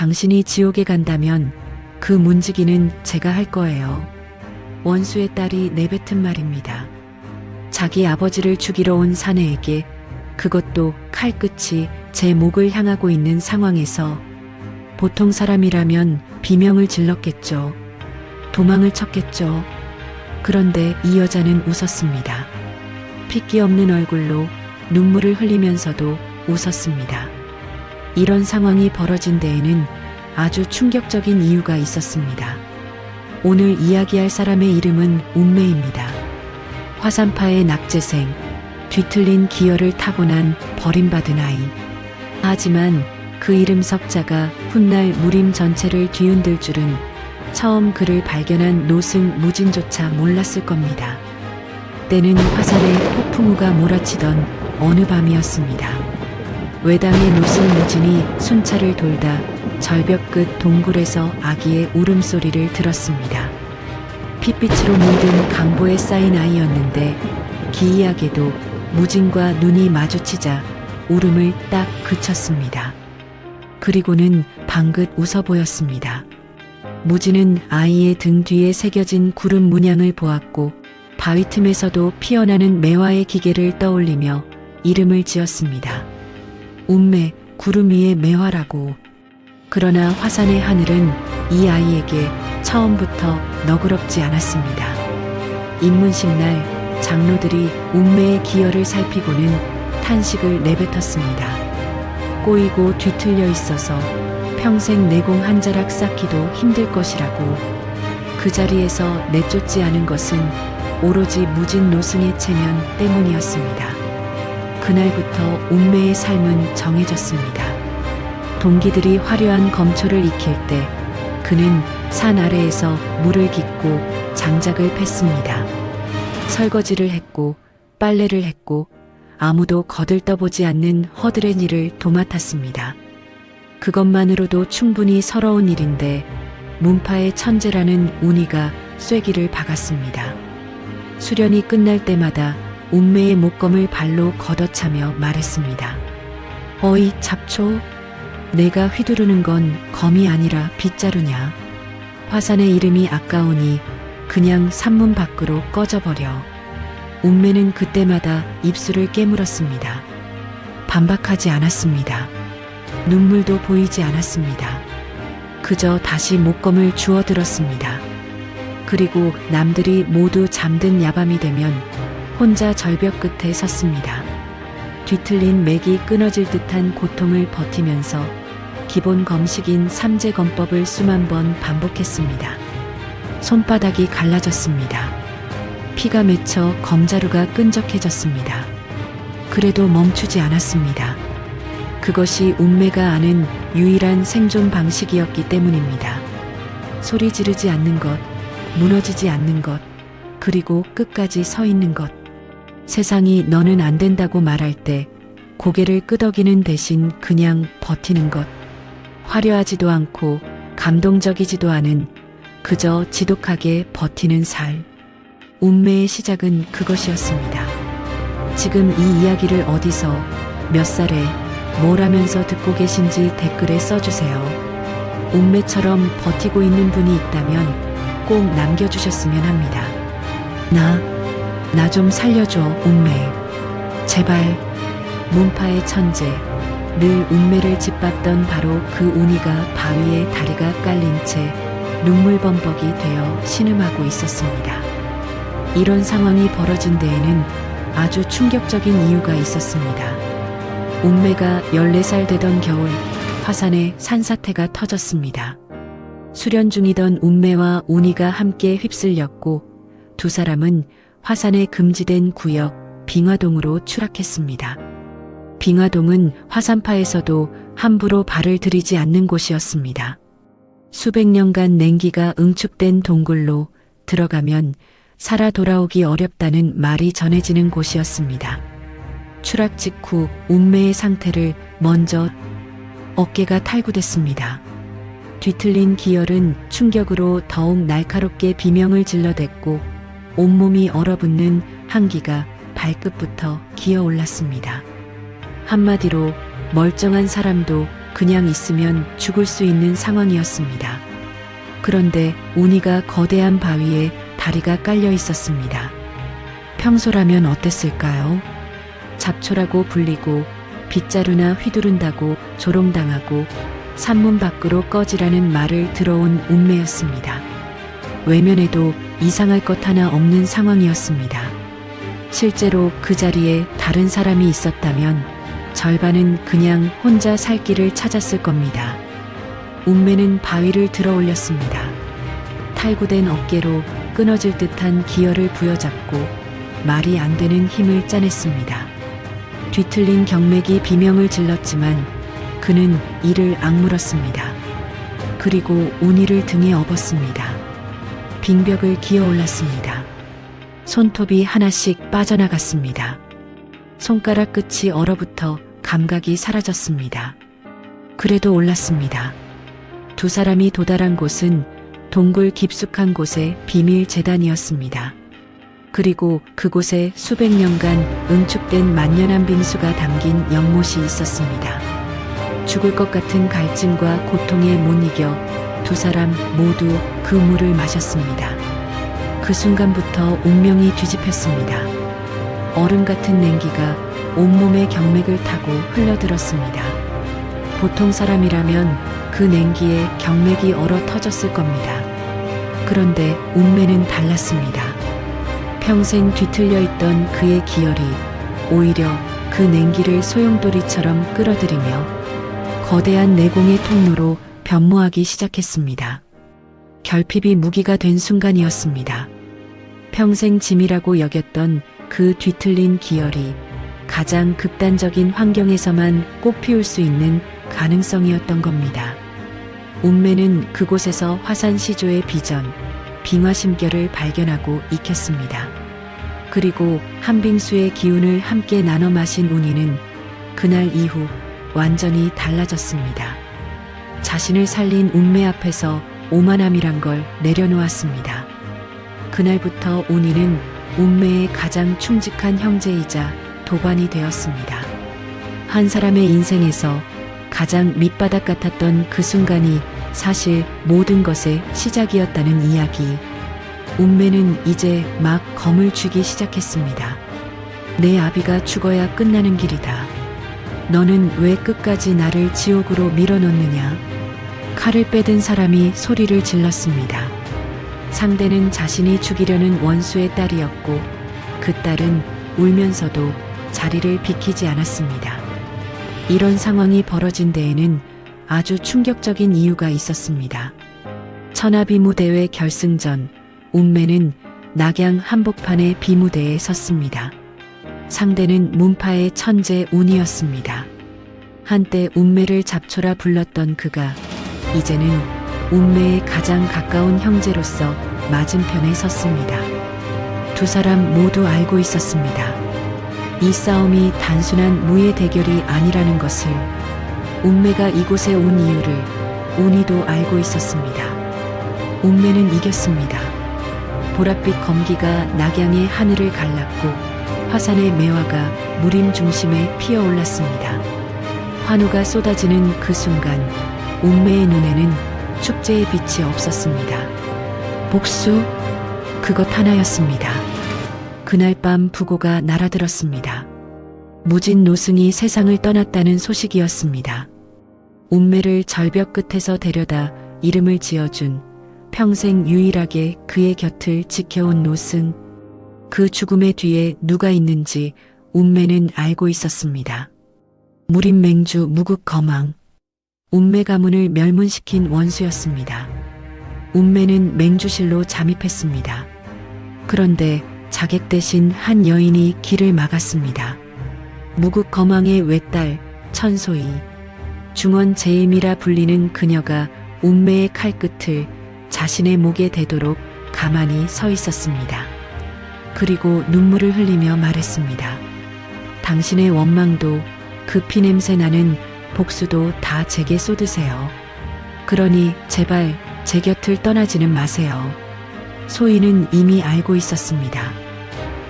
당신이 지옥에 간다면 그 문지기는 제가 할 거예요. 원수의 딸이 내뱉은 말입니다. 자기 아버지를 죽이러 온 사내에게, 그것도 칼끝이 제 목을 향하고 있는 상황에서 보통 사람이라면 비명을 질렀겠죠. 도망을 쳤겠죠. 그런데 이 여자는 웃었습니다. 핏기 없는 얼굴로 눈물을 흘리면서도 웃었습니다. 이런 상황이 벌어진 데에는 아주 충격적인 이유가 있었습니다. 오늘 이야기할 사람의 이름은 운매입니다. 화산파의 낙제생, 뒤틀린 기혈을 타고난 버림받은 아이. 하지만 그 이름 석자가 훗날 무림 전체를 뒤흔들 줄은 처음 그를 발견한 노승 무진조차 몰랐을 겁니다. 때는 화산의 폭풍우가 몰아치던 어느 밤이었습니다. 외당의 노승 무진이 순찰을 돌다 절벽 끝 동굴에서 아기의 울음소리를 들었습니다. 핏빛으로 물든 강보에 쌓인 아이였는데 기이하게도 무진과 눈이 마주치자 울음을 딱 그쳤습니다. 그리고는 방긋 웃어 보였습니다. 무진은 아이의 등 뒤에 새겨진 구름 문양을 보았고 바위 틈에서도 피어나는 매화의 기계를 떠올리며 이름을 지었습니다. 운매, 구름 위의 매화라고. 그러나 화산의 하늘은 이 아이에게 처음부터 너그럽지 않았습니다. 입문식 날 장로들이 운매의 기혈을 살피고는 탄식을 내뱉었습니다. 꼬이고 뒤틀려 있어서 평생 내공 한 자락 쌓기도 힘들 것이라고. 그 자리에서 내쫓지 않은 것은 오로지 무진 노승의 체면 때문이었습니다. 그날부터 운매의 삶은 정해졌습니다. 동기들이 화려한 검초를 익힐 때 그는 산 아래에서 물을 깃고 장작을 팼습니다. 설거지를 했고 빨래를 했고 아무도 거들떠보지 않는 허들의 일을 도맡았습니다. 그것만으로도 충분히 서러운 일인데 문파의 천재라는 운이가 쐐기를 박았습니다. 수련이 끝날 때마다 운매의 목검을 발로 걷어차며 말했습니다. 어이 잡초, 내가 휘두르는 건 검이 아니라 빗자루냐. 화산의 이름이 아까우니 그냥 산문 밖으로 꺼져버려. 운매는 그때마다 입술을 깨물었습니다. 반박하지 않았습니다. 눈물도 보이지 않았습니다. 그저 다시 목검을 주워들었습니다. 그리고 남들이 모두 잠든 야밤이 되면 혼자 절벽 끝에 섰습니다. 뒤틀린 맥이 끊어질 듯한 고통을 버티면서 기본 검식인 삼재검법을 수만 번 반복했습니다. 손바닥이 갈라졌습니다. 피가 맺혀 검자루가 끈적해졌습니다. 그래도 멈추지 않았습니다. 그것이 운매가 아는 유일한 생존 방식이었기 때문입니다. 소리 지르지 않는 것, 무너지지 않는 것, 그리고 끝까지 서 있는 것. 세상이 너는 안 된다고 말할 때 고개를 끄덕이는 대신 그냥 버티는 것. 화려하지도 않고 감동적이지도 않은 그저 지독하게 버티는 삶. 운매의 시작은 그것이었습니다. 지금 이 이야기를 어디서, 몇 살에, 뭘 하면서 듣고 계신지 댓글에 써주세요. 운매처럼 버티고 있는 분이 있다면 꼭 남겨주셨으면 합니다. 나 좀 살려줘, 운매. 제발. 문파의 천재, 늘 운매를 짓밟던 바로 그 운이가 바위에 다리가 깔린 채 눈물범벅이 되어 신음하고 있었습니다. 이런 상황이 벌어진 데에는 아주 충격적인 이유가 있었습니다. 운매가 14살 되던 겨울 화산에 산사태가 터졌습니다. 수련 중이던 운매와 운이가 함께 휩쓸렸고 두 사람은 화산의 금지된 구역 빙화동으로 추락했습니다. 빙화동은 화산파에서도 함부로 발을 들이지 않는 곳이었습니다. 수백 년간 냉기가 응축된 동굴로 들어가면 살아 돌아오기 어렵다는 말이 전해지는 곳이었습니다. 추락 직후 운매의 상태를 먼저 어깨가 탈구됐습니다. 뒤틀린 기혈은 충격으로 더욱 날카롭게 비명을 질러댔고 온몸이 얼어붙는 한기가 발끝부터 기어올랐습니다. 한마디로 멀쩡한 사람도 그냥 있으면 죽을 수 있는 상황이었습니다. 그런데 운이가 거대한 바위에 다리가 깔려 있었습니다. 평소라면 어땠을까요? 잡초라고 불리고 빗자루나 휘두른다고 조롱당하고 산문 밖으로 꺼지라는 말을 들어온 운매였습니다. 외면해도 이상할 것 하나 없는 상황이었습니다. 실제로 그 자리에 다른 사람이 있었다면 절반은 그냥 혼자 살 길을 찾았을 겁니다. 운매는 바위를 들어 올렸습니다. 탈구된 어깨로 끊어질 듯한 기혈을 부여잡고 말이 안 되는 힘을 짜냈습니다. 뒤틀린 경맥이 비명을 질렀지만 그는 이를 악물었습니다. 그리고 운이를 등에 업었습니다. 빙벽을 기어 올랐습니다. 손톱이 하나씩 빠져나갔습니다. 손가락 끝이 얼어붙어 감각이 사라졌습니다. 그래도 올랐습니다. 두 사람이 도달한 곳은 동굴 깊숙한 곳의 비밀 재단이었습니다. 그리고 그곳에 수백 년간 응축된 만년한 빙수가 담긴 연못이 있었습니다. 죽을 것 같은 갈증과 고통에 못 이겨 두 사람 모두 그 물을 마셨습니다. 그 순간부터 운명이 뒤집혔습니다. 얼음 같은 냉기가 온몸의 경맥을 타고 흘러들었습니다. 보통 사람이라면 그 냉기에 경맥이 얼어 터졌을 겁니다. 그런데 운매는 달랐습니다. 평생 뒤틀려 있던 그의 기혈이 오히려 그 냉기를 소용돌이처럼 끌어들이며 거대한 내공의 통로로 변모하기 시작했습니다. 결핍이 무기가 된 순간이었습니다. 평생 짐이라고 여겼던 그 뒤틀린 기혈이 가장 극단적인 환경에서만 꽃피울 수 있는 가능성이었던 겁니다. 운매는 그곳에서 화산시조의 비전, 빙화심결을 발견하고 익혔습니다. 그리고 한빙수의 기운을 함께 나눠 마신 운이는 그날 이후 완전히 달라졌습니다. 자신을 살린 운매 앞에서 오만함이란 걸 내려놓았습니다. 그날부터 운이는 운매의 가장 충직한 형제이자 도반이 되었습니다. 한 사람의 인생에서 가장 밑바닥 같았던 그 순간이 사실 모든 것의 시작이었다는 이야기. 운매는 이제 막 검을 쥐기 시작했습니다. 내 아비가 죽어야 끝나는 길이다. 너는 왜 끝까지 나를 지옥으로 밀어넣느냐? 칼을 빼든 사람이 소리를 질렀습니다. 상대는 자신이 죽이려는 원수의 딸이었고 그 딸은 울면서도 자리를 비키지 않았습니다. 이런 상황이 벌어진 데에는 아주 충격적인 이유가 있었습니다. 천하비무대회 결승전, 운매는 낙양 한복판의 비무대에 섰습니다. 상대는 문파의 천재 운이었습니다. 한때 운매를 잡초라 불렀던 그가 이제는 운매의 가장 가까운 형제로서 맞은편에 섰습니다. 두 사람 모두 알고 있었습니다. 이 싸움이 단순한 무예 대결이 아니라는 것을. 운매가 이곳에 온 이유를 운이도 알고 있었습니다. 운매는 이겼습니다. 보랏빛 검기가 낙양의 하늘을 갈랐고 화산의 매화가 무림 중심에 피어올랐습니다. 환호가 쏟아지는 그 순간 운매의 눈에는 축제의 빛이 없었습니다. 복수? 그것 하나였습니다. 그날 밤 부고가 날아들었습니다. 무진 노승이 세상을 떠났다는 소식이었습니다. 운매를 절벽 끝에서 데려다 이름을 지어준 평생 유일하게 그의 곁을 지켜온 노승. 그 죽음의 뒤에 누가 있는지 운매는 알고 있었습니다. 무림맹주 무국거망. 운매 가문을 멸문시킨 원수였습니다. 운매는 맹주실로 잠입했습니다. 그런데 자객 대신 한 여인이 길을 막았습니다. 무국거망의 외딸 천소희. 중원 제임이라 불리는 그녀가 운매의 칼끝을 자신의 목에 대도록 가만히 서 있었습니다. 그리고 눈물을 흘리며 말했습니다. 당신의 원망도 그 피냄새 나는 복수도 다 제게 쏟으세요. 그러니 제발 제 곁을 떠나지는 마세요. 소희는 이미 알고 있었습니다.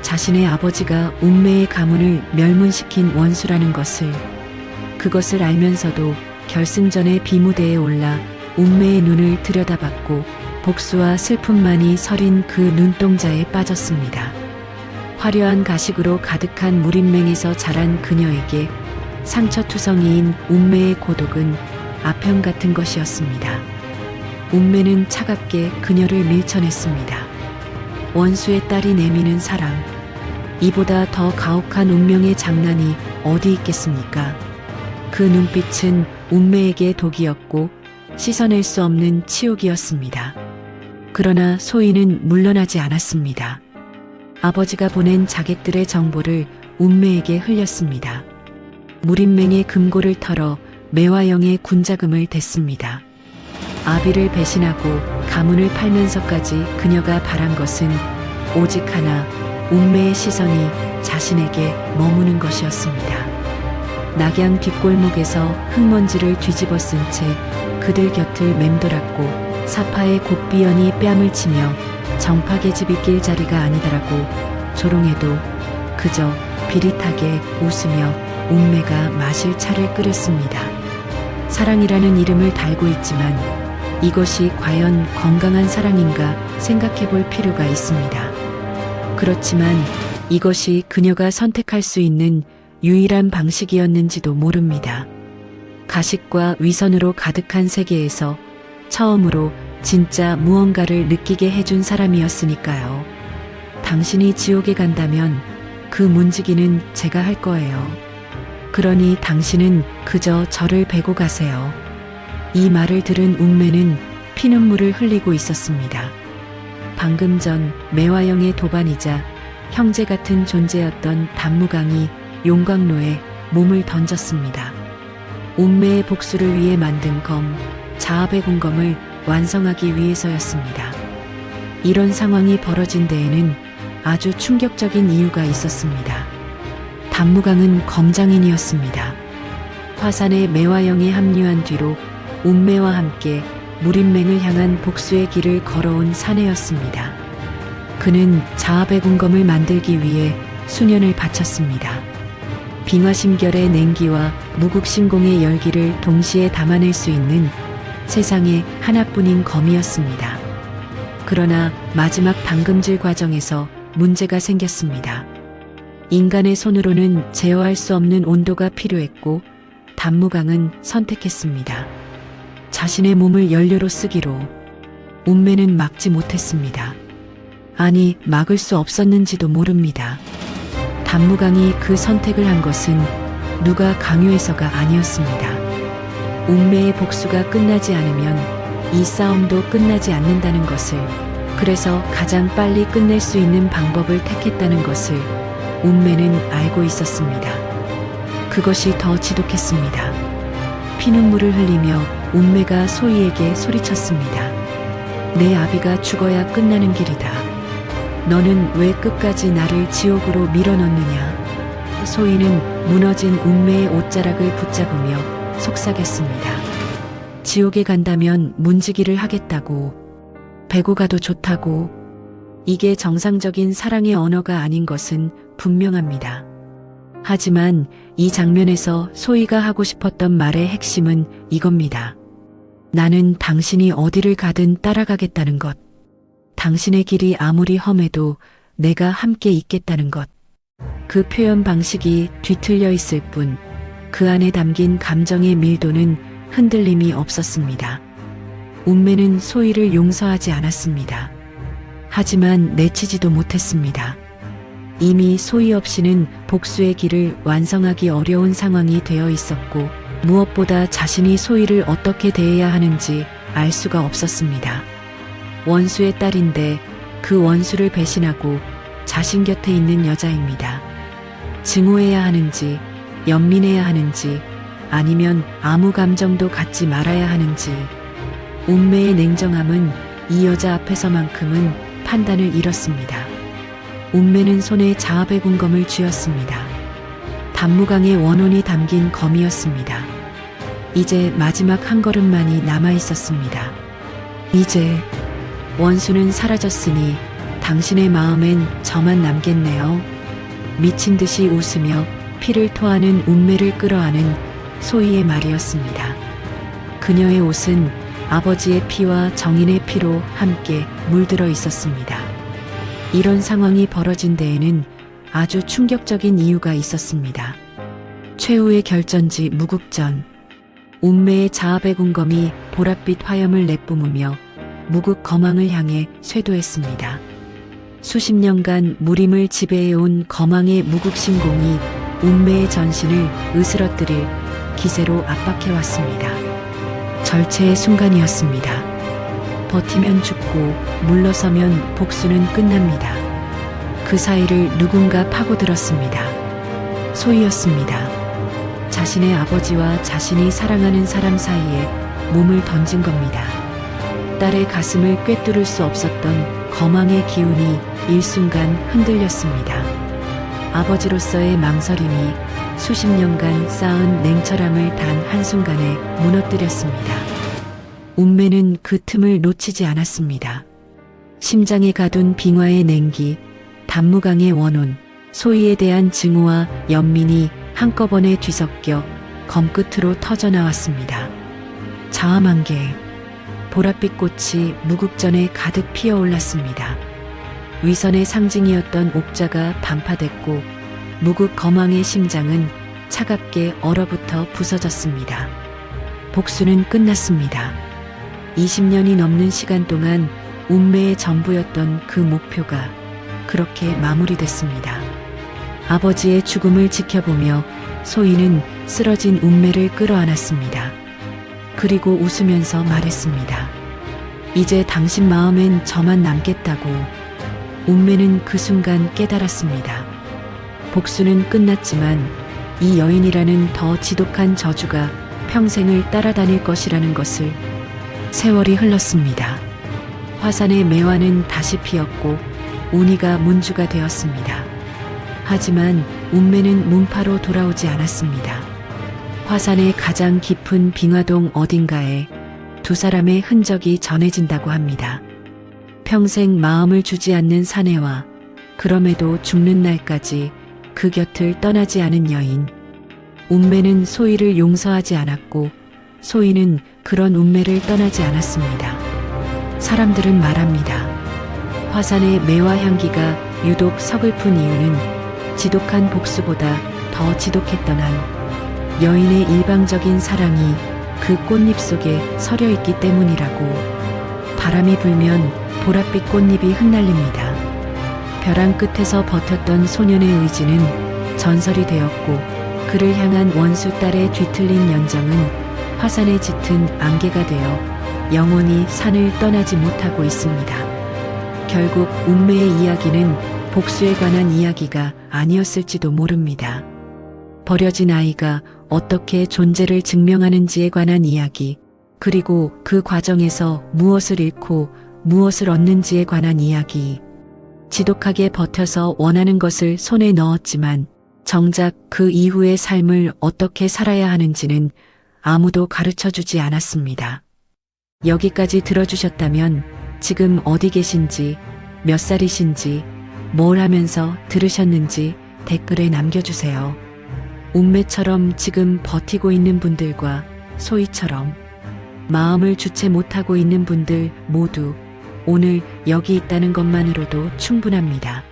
자신의 아버지가 운매의 가문을 멸문시킨 원수라는 것을. 그것을 알면서도 결승전의 비무대에 올라 운매의 눈을 들여다봤고 복수와 슬픔만이 서린 그 눈동자에 빠졌습니다. 화려한 가식으로 가득한 무림맹에서 자란 그녀에게 상처투성이인 운매의 고독은 아편 같은 것이었습니다. 운매는 차갑게 그녀를 밀쳐냈습니다. 원수의 딸이 내미는 사랑, 이보다 더 가혹한 운명의 장난이 어디 있겠습니까? 그 눈빛은 운매에게 독이었고 씻어낼 수 없는 치욕이었습니다. 그러나 소희는 물러나지 않았습니다. 아버지가 보낸 자객들의 정보를 운매에게 흘렸습니다. 무림맹의 금고를 털어 매화영의 군자금을 댔습니다. 아비를 배신하고 가문을 팔면서까지 그녀가 바란 것은 오직 하나, 운매의 시선이 자신에게 머무는 것이었습니다. 낙양 뒷골목에서 흙먼지를 뒤집어 쓴 채 그들 곁을 맴돌았고 사파의 곡비연이 뺨을 치며 정파계집이 낄 자리가 아니다라고 조롱해도 그저 비릿하게 웃으며 운매가 마실 차를 끓였습니다. 사랑이라는 이름을 달고 있지만 이것이 과연 건강한 사랑인가 생각해 볼 필요가 있습니다. 그렇지만 이것이 그녀가 선택할 수 있는 유일한 방식이었는지도 모릅니다. 가식과 위선으로 가득한 세계에서 처음으로 진짜 무언가를 느끼게 해준 사람이었으니까요. 당신이 지옥에 간다면 그 문지기는 제가 할 거예요. 그러니 당신은 그저 저를 베고 가세요. 이 말을 들은 운매는 피눈물을 흘리고 있었습니다. 방금 전 매화영의 도반이자 형제 같은 존재였던 단무강이 용광로에 몸을 던졌습니다. 운매의 복수를 위해 만든 검, 자압의 공검을 완성하기 위해서였습니다. 이런 상황이 벌어진 데에는 아주 충격적인 이유가 있었습니다. 단무강은 검장인이었습니다. 화산의 매화영에 합류한 뒤로 운매와 함께 무림맹을 향한 복수의 길을 걸어온 사내였습니다. 그는 자압의 공검을 만들기 위해 수년을 바쳤습니다. 빙화심결의 냉기와 무국신공의 열기를 동시에 담아낼 수 있는 세상에 하나뿐인 검이었습니다. 그러나 마지막 담금질 과정에서 문제가 생겼습니다. 인간의 손으로는 제어할 수 없는 온도가 필요했고 단무강은 선택했습니다. 자신의 몸을 연료로 쓰기로. 운매는 막지 못했습니다. 아니, 막을 수 없었는지도 모릅니다. 단무강이 그 선택을 한 것은 누가 강요해서가 아니었습니다. 운매의 복수가 끝나지 않으면 이 싸움도 끝나지 않는다는 것을, 그래서 가장 빨리 끝낼 수 있는 방법을 택했다는 것을 운매는 알고 있었습니다. 그것이 더 지독했습니다. 피눈물을 흘리며 운매가 소희에게 소리쳤습니다. 내 아비가 죽어야 끝나는 길이다. 너는 왜 끝까지 나를 지옥으로 밀어넣느냐. 소희는 무너진 운매의 옷자락을 붙잡으며 속삭였습니다. 지옥에 간다면 문지기를 하겠다고. 베고 가도 좋다고. 이게 정상적인 사랑의 언어가 아닌 것은 분명합니다. 하지만 이 장면에서 소희가 하고 싶었던 말의 핵심은 이겁니다. 나는 당신이 어디를 가든 따라가겠다는 것. 당신의 길이 아무리 험해도 내가 함께 있겠다는 것. 그 표현 방식이 뒤틀려 있을 뿐 그 안에 담긴 감정의 밀도는 흔들림이 없었습니다. 운매는 소희를 용서하지 않았습니다. 하지만 내치지도 못했습니다. 이미 소희 없이는 복수의 길을 완성하기 어려운 상황이 되어 있었고 무엇보다 자신이 소희를 어떻게 대해야 하는지 알 수가 없었습니다. 원수의 딸인데 그 원수를 배신하고 자신 곁에 있는 여자입니다. 증오해야 하는지, 연민해야 하는지, 아니면 아무 감정도 갖지 말아야 하는지. 운매의 냉정함은 이 여자 앞에서만큼은 판단을 잃었습니다. 운매는 손에 자압의 군검을 쥐었습니다. 단무강의 원혼이 담긴 검이었습니다. 이제 마지막 한 걸음만이 남아 있었습니다. 이제 원수는 사라졌으니 당신의 마음엔 저만 남겠네요. 미친 듯이 웃으며 피를 토하는 운매를 끌어안은 소희의 말이었습니다. 그녀의 옷은 아버지의 피와 정인의 피로 함께 물들어 있었습니다. 이런 상황이 벌어진 데에는 아주 충격적인 이유가 있었습니다. 최후의 결전지 무국전. 운매의 자아배군검이 보랏빛 화염을 내뿜으며 무국 거망을 향해 쇄도했습니다. 수십 년간 무림을 지배해온 거망의 무국신공이 운매의 전신을 으스러뜨릴 기세로 압박해왔습니다. 절체의 순간이었습니다. 버티면 죽고 물러서면 복수는 끝납니다. 그 사이를 누군가 파고들었습니다. 소희였습니다. 자신의 아버지와 자신이 사랑하는 사람 사이에 몸을 던진 겁니다. 딸의 가슴을 꿰뚫을 수 없었던 거망의 기운이 일순간 흔들렸습니다. 아버지로서의 망설임이 수십 년간 쌓은 냉철함을 단 한순간에 무너뜨렸습니다. 운매는 그 틈을 놓치지 않았습니다. 심장에 가둔 빙화의 냉기, 단무강의 원혼, 소희에 대한 증오와 연민이 한꺼번에 뒤섞여 검끝으로 터져나왔습니다. 자아만개, 보랏빛 꽃이 무국전에 가득 피어올랐습니다. 위선의 상징이었던 옥자가 반파됐고 무국 거망의 심장은 차갑게 얼어붙어 부서졌습니다. 복수는 끝났습니다. 20년이 넘는 시간 동안 운매의 전부였던 그 목표가 그렇게 마무리됐습니다. 아버지의 죽음을 지켜보며 소희는 쓰러진 운매를 끌어안았습니다. 그리고 웃으면서 말했습니다. 이제 당신 마음엔 저만 남겠다고. 운매는 그 순간 깨달았습니다. 복수는 끝났지만 이 여인이라는 더 지독한 저주가 평생을 따라다닐 것이라는 것을. 세월이 흘렀습니다. 화산의 매화는 다시 피었고 운이가 문주가 되었습니다. 하지만 운매는 문파로 돌아오지 않았습니다. 화산의 가장 깊은 빙화동 어딘가에 두 사람의 흔적이 전해진다고 합니다. 평생 마음을 주지 않는 사내와 그럼에도 죽는 날까지 그 곁을 떠나지 않은 여인. 운매는 소희를 용서하지 않았고 소희는 그런 운매를 떠나지 않았습니다. 사람들은 말합니다. 화산의 매화 향기가 유독 서글픈 이유는 지독한 복수보다 더 지독했던 한 여인의 일방적인 사랑이 그 꽃잎 속에 서려 있기 때문이라고. 바람이 불면 보랏빛 꽃잎이 흩날립니다. 벼랑 끝에서 버텼던 소년의 의지는 전설이 되었고 그를 향한 원수 딸의 뒤틀린 연정은 화산에 짙은 안개가 되어 영원히 산을 떠나지 못하고 있습니다. 결국 운매의 이야기는 복수에 관한 이야기가 아니었을지도 모릅니다. 버려진 아이가 어떻게 존재를 증명하는지에 관한 이야기, 그리고 그 과정에서 무엇을 잃고 무엇을 얻는지에 관한 이야기. 지독하게 버텨서 원하는 것을 손에 넣었지만 정작 그 이후의 삶을 어떻게 살아야 하는지는 아무도 가르쳐주지 않았습니다. 여기까지 들어주셨다면 지금 어디 계신지, 몇 살이신지, 뭘 하면서 들으셨는지 댓글에 남겨주세요. 운매처럼 지금 버티고 있는 분들과 소희처럼 마음을 주체 못하고 있는 분들 모두 오늘 여기 있다는 것만으로도 충분합니다.